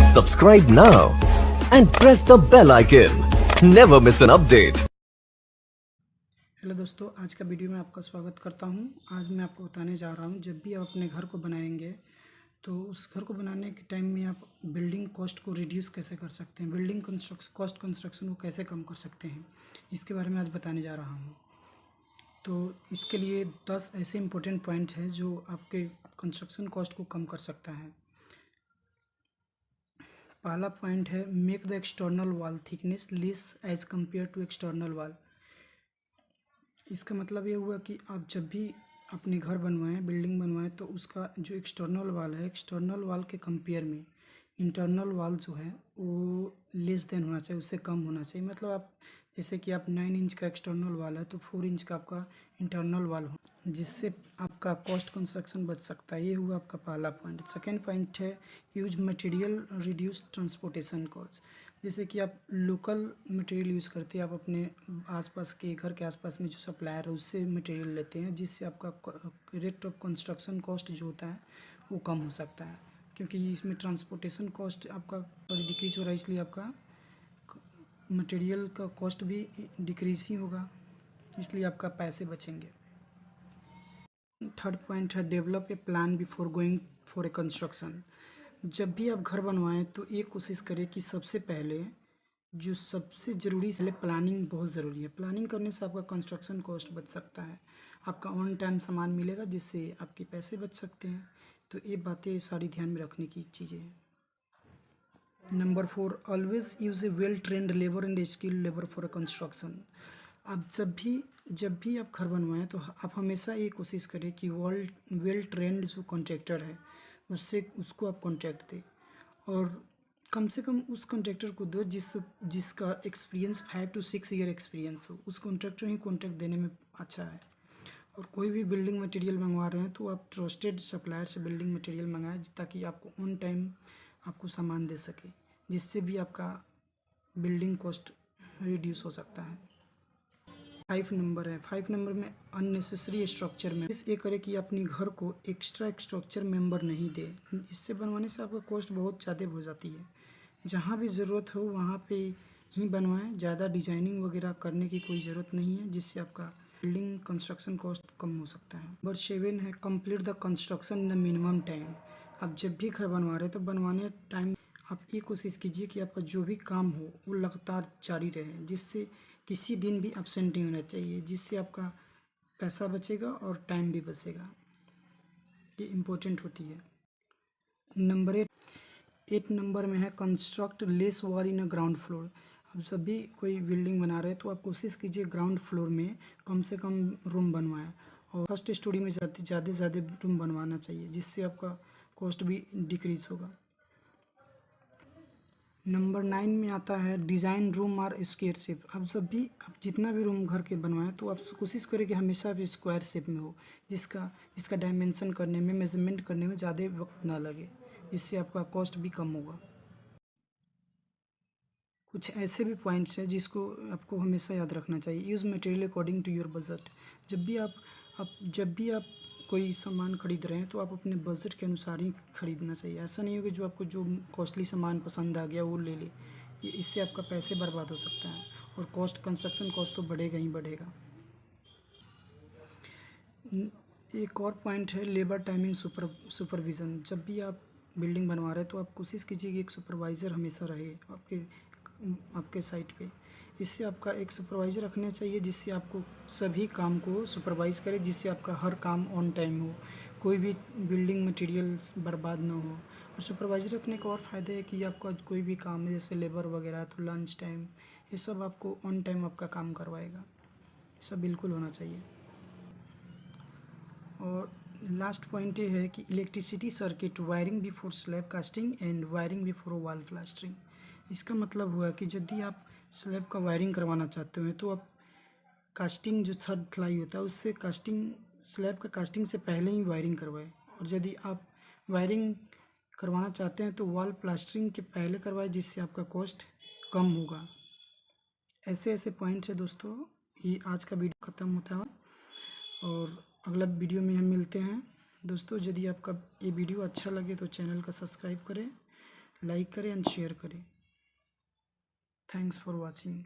Subscribe now and press the bell icon. Never miss an update. Hello दोस्तों, आज का video में आपका स्वागत करता हूं। आज मैं आपको बताने जा रहा हूं, जब भी आप अपने घर को बनाएंगे तो उस घर को बनाने के टाइम में आप बिल्डिंग कॉस्ट को रिड्यूस कैसे कर सकते हैं, बिल्डिंग कंस्ट्रक्शन को कैसे कम कर सकते हैं, इसके बारे में आज बताने जा रहा हूं। तो इसके लिए 10 ऐसे इंपॉर्टेंट पॉइंट हैं जो आपके कंस्ट्रक्शन कॉस्ट को कम कर सकता है। पहला पॉइंट है, make the external wall thickness less as compare to external wall. इसका मतलब ये हुआ कि आप जब भी अपने घर बनवाएं, बिल्डिंग बनवाएं, तो उसका जो एक्सटर्नल वाल है, एक्सटर्नल वाल के कंपेयर में इंटरनल वाल जो है वो लेस देन होना चाहिए, उससे कम होना चाहिए। मतलब आप जैसे कि आप 9 इंच का एक्सटर्नल वाल है तो 4 इंच का आपका इंटरनल वाल हो, जिससे आपका कॉस्ट कंस्ट्रक्शन बच सकता है। ये हुआ आपका पहला पॉइंट। सेकेंड पॉइंट है, use material reduce transportation cost. जैसे कि आप लोकल मटेरियल यूज़ करते हैं, आप अपने आसपास के घर के आसपास में जो सप्लायर है उससे मटेरियल लेते हैं, जिससे आपका रेट ऑफ कंस्ट्रक्शन कॉस्ट जो होता है वो कम हो सकता है, क्योंकि इसमें ट्रांसपोर्टेशन कॉस्ट आपका डिक्रीज हो रहा है, इसलिए आपका मटेरियल का कॉस्ट भी डिक्रीज ही होगा, इसलिए आपका पैसे बचेंगे। थर्ड पॉइंट है, develop a plan before going for a construction. जब भी आप घर बनवाएं तो ये कोशिश करें कि सबसे पहले जो सबसे ज़रूरी है, प्लानिंग बहुत ज़रूरी है। प्लानिंग करने से आपका कंस्ट्रक्शन कॉस्ट बच सकता है, आपका ऑन टाइम सामान मिलेगा, जिससे आपके पैसे बच सकते हैं। तो ये बातें सारी ध्यान में रखने की चीज़ें हैं। Number 4, always use A well trained labour and skilled labour for a construction. आप जब भी आप घर बनवाएं तो आप हमेशा ये कोशिश करें कि वेल ट्रेंड जो कॉन्ट्रैक्टर है उसको आप कॉन्ट्रैक्ट दें, और कम से कम उस कॉन्ट्रैक्टर को दो जिसका एक्सपीरियंस 5 to 6 ईयर एक्सपीरियंस हो। उस कॉन्ट्रैक्टर ही कॉन्ट्रैक्ट देने में अच्छा है। और कोई भी बिल्डिंग मटेरियल मंगवा रहे हैं तो आप ट्रस्टेड सप्लायर से बिल्डिंग मटेरियल मंगाएं, ताकि आपको ऑन टाइम आपको सामान दे सके, जिससे भी आपका बिल्डिंग कॉस्ट रिड्यूस हो सकता है। 5 नंबर है, 5 नंबर में अननेसेसरी स्ट्रक्चर में ये करें कि अपने घर को एक्स्ट्रा स्ट्रक्चर मेंबर नहीं दे। इससे बनवाने से आपका कॉस्ट बहुत ज़्यादा हो जाती है। जहाँ भी ज़रूरत हो वहाँ पे ही बनवाएं, ज़्यादा डिजाइनिंग वगैरह करने की कोई ज़रूरत नहीं है, जिससे आपका बिल्डिंग कंस्ट्रक्शन कॉस्ट कम हो सकता है। नंबर 7 है, complete the construction in the minimum time. आप जब भी घर बनवा रहे हैं तो बनवाने टाइम आप ये कोशिश कीजिए कि आपका जो भी काम हो वो लगातार जारी रहे, जिससे किसी दिन भी एब्सेंट नहीं होना चाहिए, जिससे आपका पैसा बचेगा और टाइम भी बचेगा। ये इम्पोर्टेंट होती है। नंबर 8 नंबर में है, कंस्ट्रक्ट लेस वॉल इन अ ग्राउंड फ्लोर। अब सभी कोई बिल्डिंग बना रहे हैं तो आप कोशिश कीजिए ग्राउंड फ्लोर में कम से कम रूम बनवाएं, और फर्स्ट स्टोरी में ज़्यादा रूम बनवाना चाहिए, जिससे आपका कॉस्ट भी डिक्रीज होगा। नंबर 9 में आता है, डिज़ाइन रूम और स्क्वायर शेप। अब आप जितना भी रूम घर के बनवाएं तो आप कोशिश करें कि हमेशा भी स्क्वायर शेप में हो, जिसका डायमेंशन करने में, मेजरमेंट करने में ज़्यादा वक्त ना लगे, जिससे आपका कॉस्ट भी कम होगा। कुछ ऐसे भी पॉइंट्स हैं जिसको आपको हमेशा याद रखना चाहिए। Use material according to your budget. जब भी आप कोई सामान खरीद रहे हैं तो आप अपने बजट के अनुसार ही खरीदना चाहिए। ऐसा नहीं हो कि जो कॉस्टली सामान पसंद आ गया वो ले ले, इससे आपका पैसे बर्बाद हो सकता है, और कंस्ट्रक्शन कॉस्ट तो बढ़ेगा ही बढ़ेगा। एक और पॉइंट है, लेबर टाइमिंग सुपरविज़न। जब भी आप बिल्डिंग बनवा रहे हैं तो आप कोशिश कीजिए कि एक सुपरवाइज़र हमेशा रहे आपके साइट पे। इससे आपका एक सुपरवाइज़र रखना चाहिए, जिससे आपको सभी काम को सुपरवाइज़ करे, जिससे आपका हर काम ऑन टाइम हो, कोई भी बिल्डिंग मटेरियल्स बर्बाद ना हो। और सुपरवाइज़र रखने का और फ़ायदा है कि आपका कोई भी काम है, जैसे लेबर वगैरह, तो लंच टाइम ये सब आपको ऑन टाइम आपका काम करवाएगा। सब बिल्कुल होना चाहिए। और लास्ट पॉइंट ये है कि electricity circuit wiring before slab casting and wiring before wall plastering. इसका मतलब हुआ कि यदि आप स्लैब का वायरिंग करवाना चाहते हो तो आप कास्टिंग जो थर्ड प्लाई होता है उससे स्लैब का कास्टिंग से पहले ही वायरिंग करवाएं, और यदि आप वायरिंग करवाना चाहते हैं तो वॉल प्लास्टरिंग के पहले करवाएं, जिससे आपका कॉस्ट कम होगा। ऐसे पॉइंट्स है दोस्तों। ये आज का वीडियो ख़त्म होता है, और अगला वीडियो में हम मिलते हैं। दोस्तों, यदि आपका ये वीडियो अच्छा लगे तो चैनल का सब्सक्राइब करें, लाइक करें एंड शेयर करें। Thanks for watching.